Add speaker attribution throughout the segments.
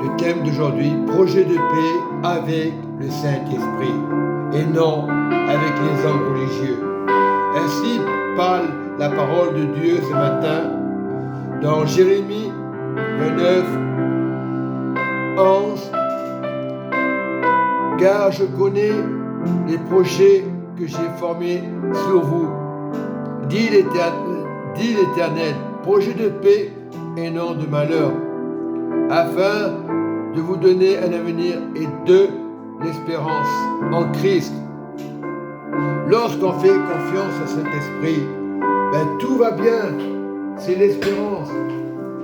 Speaker 1: Le thème d'aujourd'hui, projet de paix avec le Saint-Esprit et non avec les hommes religieux. Ainsi parle la parole de Dieu ce matin dans Jérémie 29, 11. Car je connais les projets que j'ai formés sur vous, dit l'Éternel, projet de paix et non de malheur, afin de vous donner un avenir et de l'espérance en Christ. Lorsqu'on fait confiance à cet esprit, tout va bien, c'est l'espérance.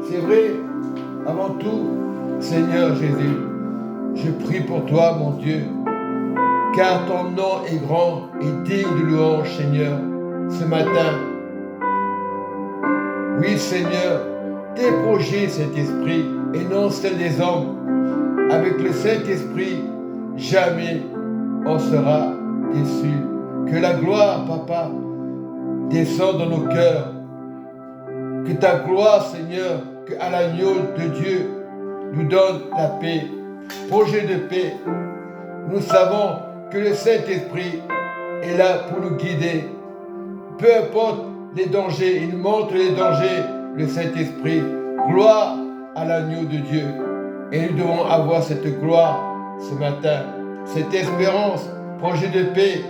Speaker 1: C'est vrai, avant tout, Seigneur Jésus, je prie pour toi, mon Dieu, car ton nom est grand et digne de louange, Seigneur, ce matin. Oui, Seigneur, tes projets, Saint-Esprit, et non celles des hommes. Avec le Saint-Esprit, jamais on sera déçu. Que la gloire, Papa, descende dans nos cœurs. Que ta gloire, Seigneur, qu'à l'agneau de Dieu, nous donne la paix. Projet de paix. Nous savons que le Saint-Esprit est là pour nous guider. Peu importe les dangers, il nous montre les dangers, le Saint-Esprit. Gloire à l'agneau de Dieu. Et nous devons avoir cette gloire ce matin, cette espérance, projet de paix.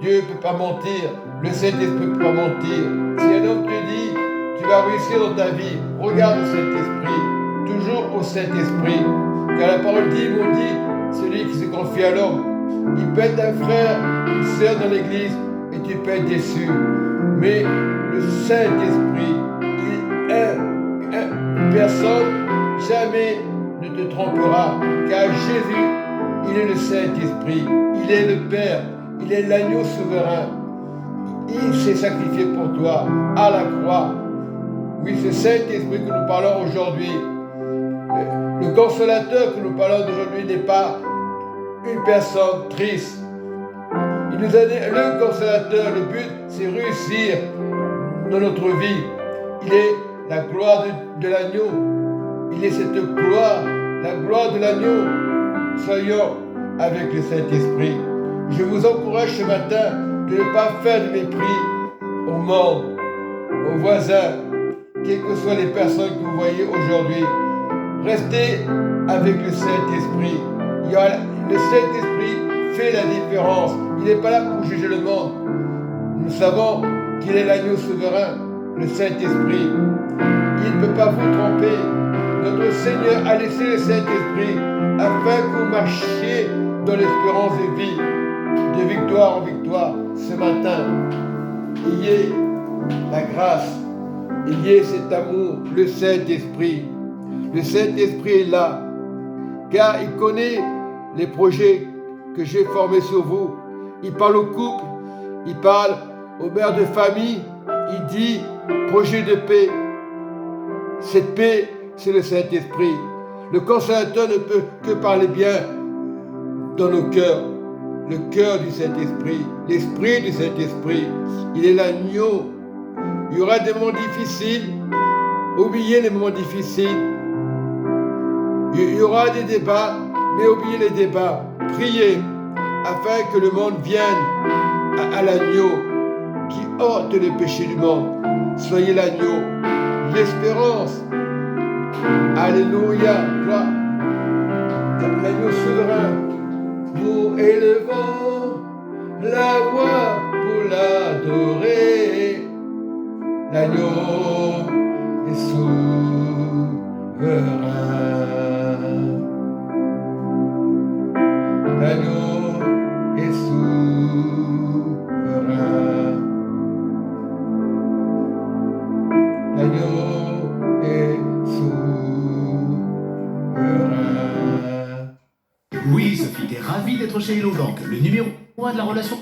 Speaker 1: Dieu ne peut pas mentir, le Saint-Esprit ne peut pas mentir. Si un homme te dit, tu vas réussir dans ta vie, regarde le Saint-Esprit, toujours au Saint-Esprit. Car la parole dit, mon dit, celui qui se confie à l'homme, il peut être un frère, une sœur dans l'église, et tu peux être déçu. Mais le Saint-Esprit, il est une personne, jamais ne te trompera, car Jésus, il est le Saint-Esprit, il est le Père, il est l'agneau souverain. Il s'est sacrifié pour toi à la croix. Oui, ce Saint-Esprit que nous parlons aujourd'hui, le consolateur que nous parlons d'aujourd'hui n'est pas une personne triste. Il nous a dit, le consolateur, le but, c'est réussir dans notre vie. Il est la gloire de l'agneau. Il est cette gloire, la gloire de l'agneau. Soyons avec le Saint-Esprit. Je vous encourage ce matin de ne pas faire de mépris au monde, aux voisins, quelles que soient les personnes que vous voyez aujourd'hui. Restez avec le Saint-Esprit. Le Saint-Esprit fait la différence. Il n'est pas là pour juger le monde. Nous savons qu'il est l'agneau souverain, le Saint-Esprit. Il ne peut pas vous tromper. Notre Seigneur a laissé le Saint-Esprit afin que vous marchiez dans l'espérance de vie, de victoire en victoire. Ce matin, ayez la grâce, ayez cet amour, le Saint-Esprit. Le Saint-Esprit est là, car il connaît les projets que j'ai formés sur vous. Il parle au couple, il parle aux mères de famille, il dit projet de paix. Cette paix, c'est le Saint-Esprit. Le consolateur ne peut que parler bien dans nos cœurs. Le cœur du Saint-Esprit, l'Esprit du Saint-Esprit, il est l'agneau. Il y aura des moments difficiles, oubliez les moments difficiles. Il y aura des débats, mais oubliez les débats. Priez afin que le monde vienne à l'agneau qui ôte les péchés du monde. Soyez l'agneau, l'espérance. Alléluia, gloire. L'agneau souverain. Nous élevons la voix pour l'adorer. L'agneau est souverain. L'agneau est souverain. L'agneau est souverain.
Speaker 2: Oui, Sophie, t'es ravie d'être chez Hello Bank, le numéro 1 de la relation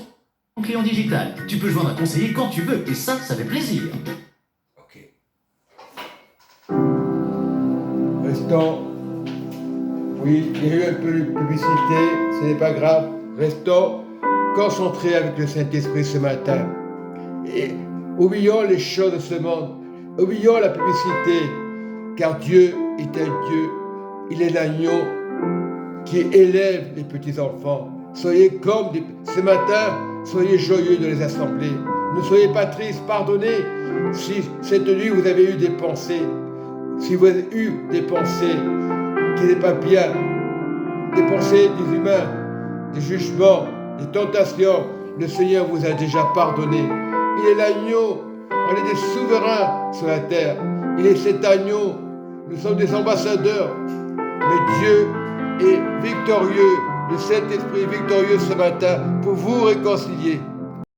Speaker 2: client digital. Tu peux joindre un conseiller quand tu veux, et ça fait plaisir.
Speaker 1: Ok. Restons. Oui, il y a eu un peu de publicité, ce n'est pas grave. Restons concentrés avec le Saint-Esprit ce matin. Et oublions les choses de ce monde. Oublions la publicité, car Dieu est un Dieu Il est l'agneau qui élève les petits-enfants. Soyez comme ce matin, soyez joyeux de les assembler. Ne soyez pas tristes, pardonnez si cette nuit vous avez eu des pensées, si vous avez eu des pensées qui n'est pas bien, des pensées des humains, des jugements, des tentations. Le Seigneur vous a déjà pardonné. Il est l'agneau, on est des souverains sur la terre. Il est cet agneau, nous sommes des ambassadeurs. Mais Dieu est victorieux, le Saint-Esprit est victorieux ce matin pour vous réconcilier.